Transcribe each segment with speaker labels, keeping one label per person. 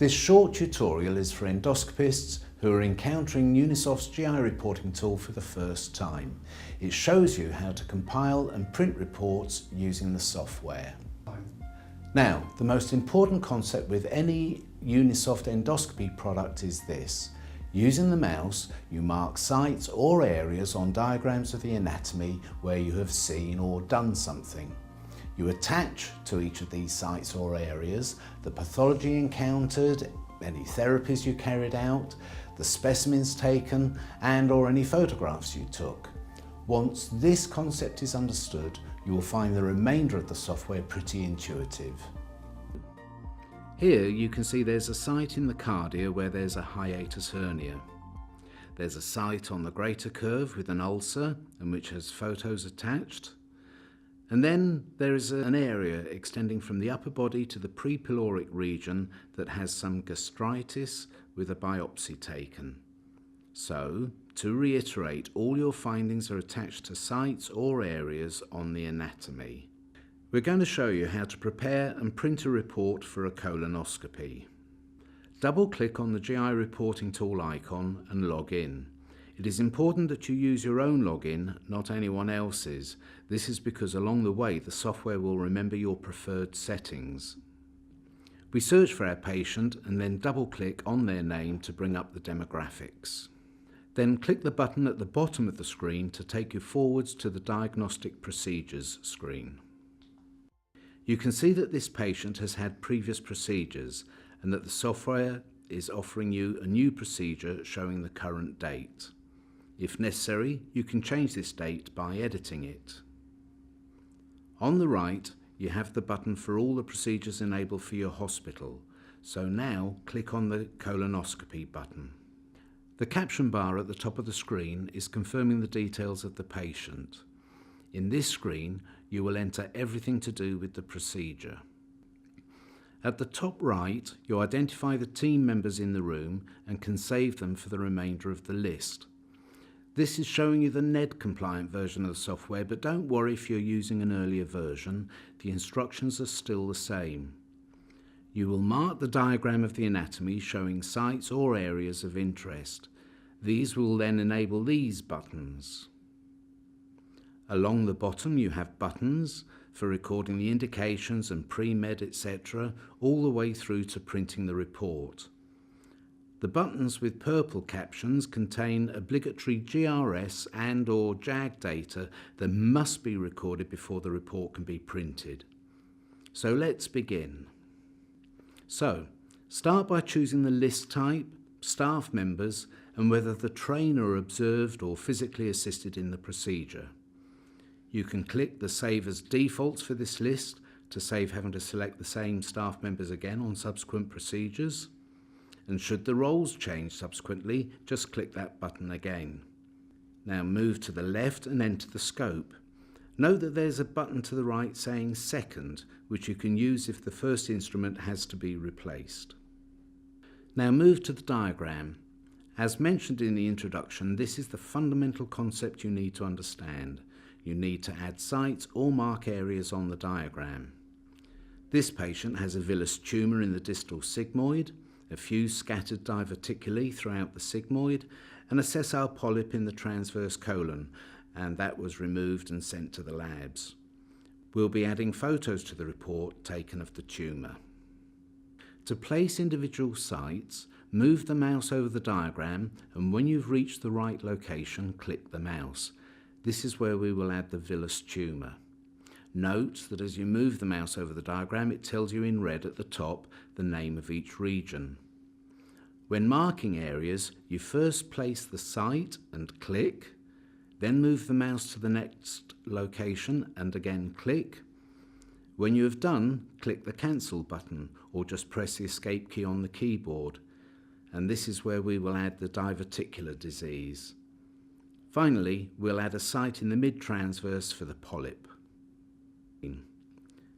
Speaker 1: This short tutorial is for endoscopists who are encountering Unisoft's GI reporting tool for the first time. It shows you how to compile and print reports using the software. Now, the most important concept with any Unisoft endoscopy product is this. Using the mouse, you mark sites or areas on diagrams of the anatomy where you have seen or done something. You attach to each of these sites or areas the pathology encountered, any therapies you carried out, the specimens taken and/or any photographs you took. Once this concept is understood, you will find the remainder of the software pretty intuitive. Here you can see there's a site in the cardia where there's a hiatus hernia. There's a site on the greater curve with an ulcer and which has photos attached. And then there is an area extending from the upper body to the prepyloric region that has some gastritis with a biopsy taken. So, to reiterate, all your findings are attached to sites or areas on the anatomy. We're going to show you how to prepare and print a report for a colonoscopy. Double-click on the GI reporting tool icon and log in. It is important that you use your own login, not anyone else's. This is because along the way the software will remember your preferred settings. We search for our patient and then double-click on their name to bring up the demographics. Then click the button at the bottom of the screen to take you forwards to the Diagnostic Procedures screen. You can see that this patient has had previous procedures and that the software is offering you a new procedure showing the current date. If necessary, you can change this date by editing it. On the right, you have the button for all the procedures enabled for your hospital, so now click on the colonoscopy button. The caption bar at the top of the screen is confirming the details of the patient. In this screen, you will enter everything to do with the procedure. At the top right, you identify the team members in the room and can save them for the remainder of the list. This is showing you the NED-compliant version of the software, but don't worry if you're using an earlier version, the instructions are still the same. You will mark the diagram of the anatomy showing sites or areas of interest. These will then enable these buttons. Along the bottom you have buttons for recording the indications and pre-med etc. all the way through to printing the report. The buttons with purple captions contain obligatory GRS and/or JAG data that must be recorded before the report can be printed. So let's begin. So, start by choosing the list type, staff members and whether the trainer observed or physically assisted in the procedure. You can click the Save as Defaults for this list to save having to select the same staff members again on subsequent procedures. And should the roles change subsequently, just click that button again. Now move to the left and enter the scope. Note that there's a button to the right saying Second, which you can use if the first instrument has to be replaced. Now move to the diagram. As mentioned in the introduction, this is the fundamental concept you need to understand. You need to add sites or mark areas on the diagram. This patient has a villous tumour in the distal sigmoid, a few scattered diverticuli throughout the sigmoid, and a sessile polyp in the transverse colon, and that was removed and sent to the labs. We'll be adding photos to the report taken of the tumour. To place individual sites, move the mouse over the diagram, and when you've reached the right location, click the mouse. This is where we will add the villous tumour. Note that as you move the mouse over the diagram, it tells you in red at the top the name of each region. When marking areas, you first place the site and click, then move the mouse to the next location and again click. When you have done, click the Cancel button or just press the Escape key on the keyboard. And this is where we will add the diverticular disease. Finally, we'll add a site in the mid-transverse for the polyp.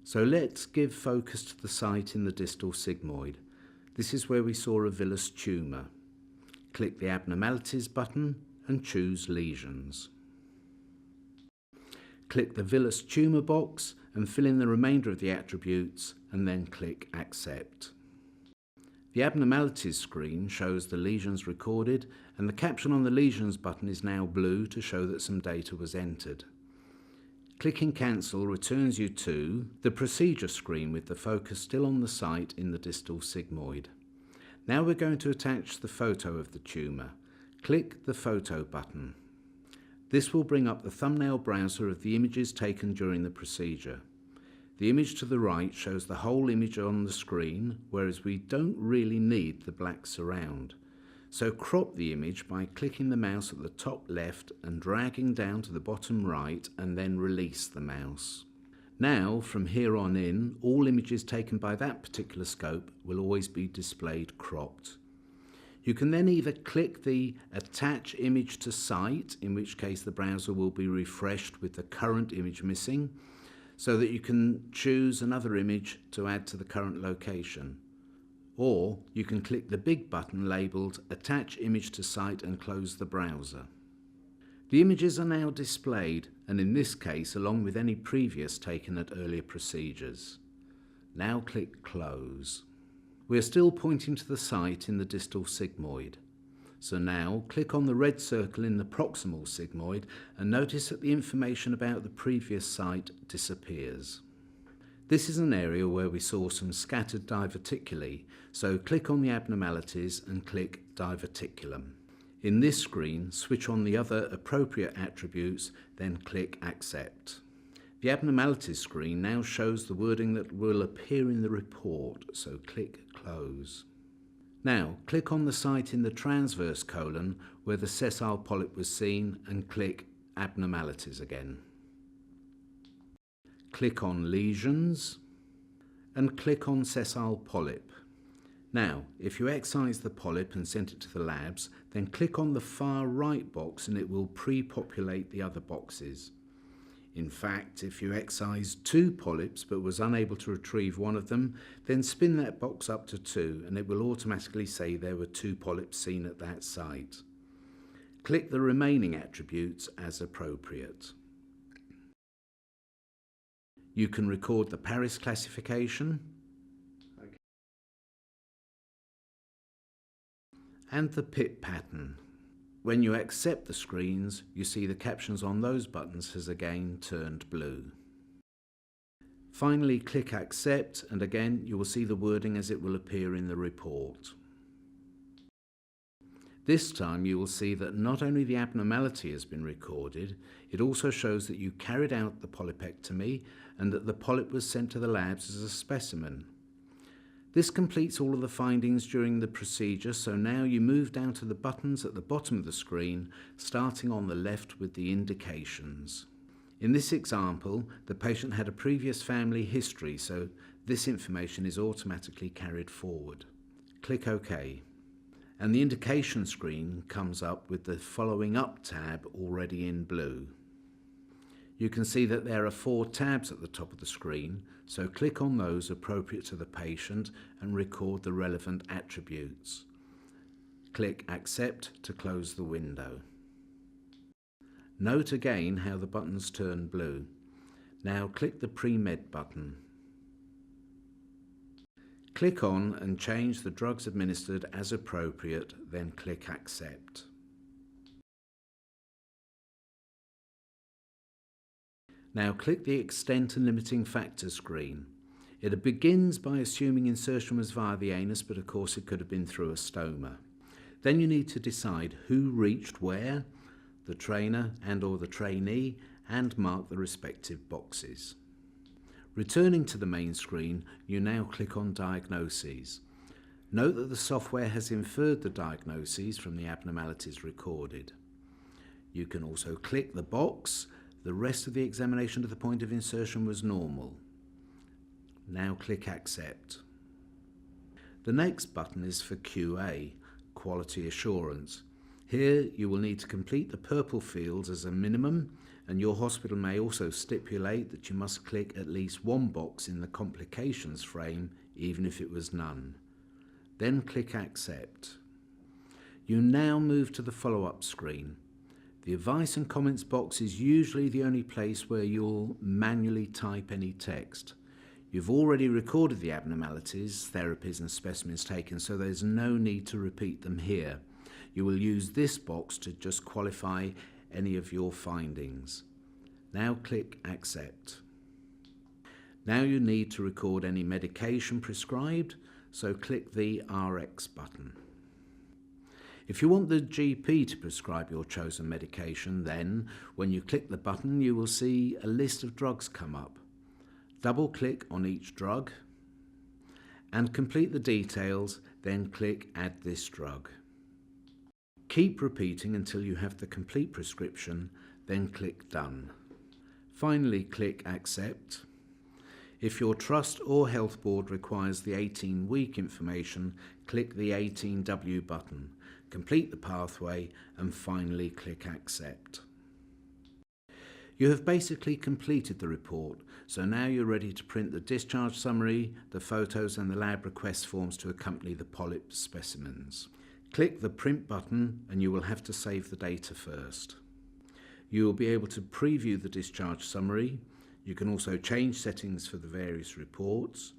Speaker 1: So let's give focus to the site in the distal sigmoid. This is where we saw a villous tumour. Click the Abnormalities button and choose Lesions. Click the villous tumour box and fill in the remainder of the attributes and then click Accept. The abnormalities screen shows the lesions recorded, and the caption on the lesions button is now blue to show that some data was entered. Clicking cancel returns you to the procedure screen with the focus still on the site in the distal sigmoid. Now we're going to attach the photo of the tumour. Click the photo button. This will bring up the thumbnail browser of the images taken during the procedure. The image to the right shows the whole image on the screen, whereas we don't really need the black surround. So crop the image by clicking the mouse at the top left and dragging down to the bottom right, and then release the mouse. Now, from here on in, all images taken by that particular scope will always be displayed cropped. You can then either click the Attach Image to Site, in which case the browser will be refreshed with the current image missing, so that you can choose another image to add to the current location. Or you can click the big button labelled Attach Image to Site and close the browser. The images are now displayed, and in this case along with any previous taken at earlier procedures. Now click Close. We are still pointing to the site in the distal sigmoid. So now click on the red circle in the proximal sigmoid and notice that the information about the previous site disappears. This is an area where we saw some scattered diverticulae, so click on the abnormalities and click Diverticulum. In this screen, switch on the other appropriate attributes, then click Accept. The abnormalities screen now shows the wording that will appear in the report, so click Close. Now, click on the site in the transverse colon where the sessile polyp was seen and click Abnormalities again. Click on Lesions and click on Sessile Polyp. Now, if you excise the polyp and send it to the labs, then click on the far right box and it will pre-populate the other boxes. In fact, if you excised 2 polyps but was unable to retrieve one of them, then spin that box up to 2 and it will automatically say there were 2 polyps seen at that site. Click the remaining attributes as appropriate. You can record the Paris classification and the PIP pattern. When you accept the screens, you see the captions on those buttons has again turned blue. Finally, click Accept, and again you will see the wording as it will appear in the report. This time you will see that not only the abnormality has been recorded, it also shows that you carried out the polypectomy and that the polyp was sent to the labs as a specimen. This completes all of the findings during the procedure, so now you move down to the buttons at the bottom of the screen, starting on the left with the indications. In this example, the patient had a previous family history, so this information is automatically carried forward. Click OK. And the indication screen comes up with the Following Up tab already in blue. You can see that there are 4 tabs at the top of the screen, so click on those appropriate to the patient and record the relevant attributes. Click Accept to close the window. Note again how the buttons turn blue. Now click the Pre-Med button. Click on and change the drugs administered as appropriate, then click Accept. Now click the Extent and Limiting Factors screen. It begins by assuming insertion was via the anus, but of course it could have been through a stoma. Then you need to decide who reached where, the trainer and/or the trainee, and mark the respective boxes. Returning to the main screen, you now click on Diagnoses. Note that the software has inferred the diagnoses from the abnormalities recorded. You can also click the box. The rest of the examination to the point of insertion was normal. Now click Accept. The next button is for QA, Quality Assurance. Here you will need to complete the purple fields as a minimum, and your hospital may also stipulate that you must click at least 1 box in the complications frame, even if it was none. Then click Accept. You now move to the follow-up screen. The advice and comments box is usually the only place where you'll manually type any text. You've already recorded the abnormalities, therapies and specimens taken, so there's no need to repeat them here. You will use this box to just qualify any of your findings. Now click Accept. Now you need to record any medication prescribed, so click the RX button. If you want the GP to prescribe your chosen medication, then when you click the button you will see a list of drugs come up. Double click on each drug and complete the details, then click Add this drug. Keep repeating until you have the complete prescription, then click Done. Finally click Accept. If your trust or health board requires the 18-week information, click the 18W button, complete the pathway and finally click Accept. You have basically completed the report, so now you're ready to print the discharge summary, the photos and the lab request forms to accompany the polyp specimens. Click the print button and you will have to save the data first. You will be able to preview the discharge summary. You can also change settings for the various reports.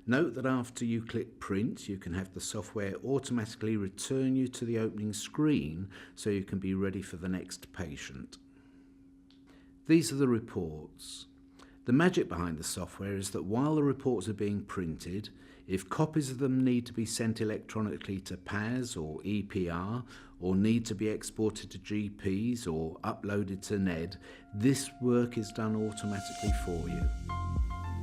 Speaker 1: Note that after you click print, you can have the software automatically return you to the opening screen so you can be ready for the next patient. These are the reports. The magic behind the software is that while the reports are being printed, if copies of them need to be sent electronically to PAS or EPR, or need to be exported to GPs or uploaded to NED, this work is done automatically for you.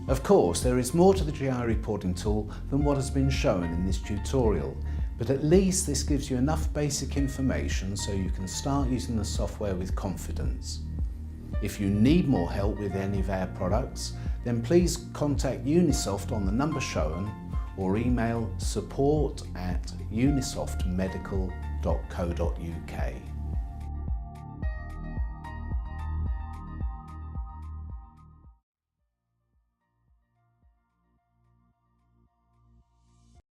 Speaker 1: Of course, there is more to the GI reporting tool than what has been shown in this tutorial, but at least this gives you enough basic information so you can start using the software with confidence. If you need more help with any of our products, then please contact Unisoft on the number shown or email support@unisoftmedical.co.uk.